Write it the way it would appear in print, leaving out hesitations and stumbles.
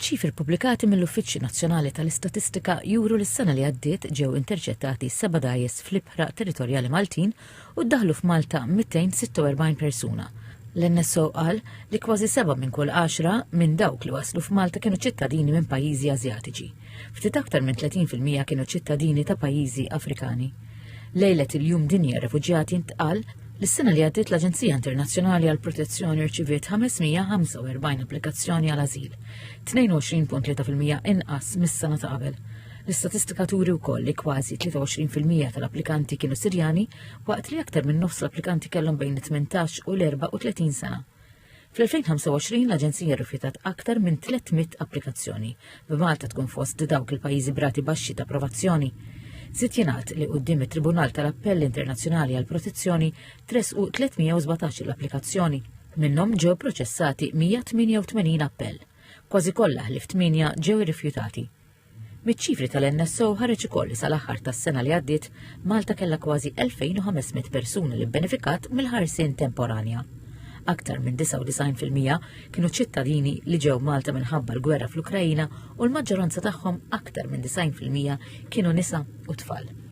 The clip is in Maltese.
Iċ-ċifri pubblikati mill-Uffiċċju Nazzjonali tal-Istatistika juru li s-sena li għaddiet ġew interċettati 7 dgħajjes fl-ibħra territorjali Maltin u ddaħlu f'Malta 246 persuna. L-NSO qal li kważi 7 minn kull 10 minn dawk li waslu f'Malta kienu ċittadini minn pajjiżi Asjatiċi. Ftit aktar minn 30% kienu ċittadini ta' pajjiżi Afrikani. Lejlet il-Jum Dinja Refuġjati intqal li s-sena li għaddiet l-Aġenzija Internazzjonali għal Protezzjoni rċiviet 545 applikazzjoni għal ażil, 22.3% inqas mis-sena ta' qabel. L-istatistika turi wkoll li kważi 23% tal-applikanti kienu Sirjani waqt li aktar minn nofs l-applikanti kellhom bejn 18 u l-34 sena. Fl-2025 l-Aġenzija rrifjutat aktar minn 300 applikazzjoni, b'Malta tkun fost dawk il-pajjiżi brati baxxi ta' approvazzjoni. Żied jingħad li quddiem it-Tribunal tal-Appell Internazzjonali għall Protezzjoni tresqu 317 l-applikazzjoni. Minnhom ġew proċessati 188 appell. Kważi kollha ħlief 8 ġew irrifjutati. Miċ-ċifri tal-NSO ħareġ ukoll li sal-aħħar tas-sena li għaddiet Malta kellha kważi 2500 persuna li bbenefikat mill-ħarsien temporanja. Aktar minn 99% kienu ċittadini li ġew Malta minħabba l-gwerra fl-Ukrajina u l-maġġoranza tagħhom aktar minn 90% kienu nisa u tfal.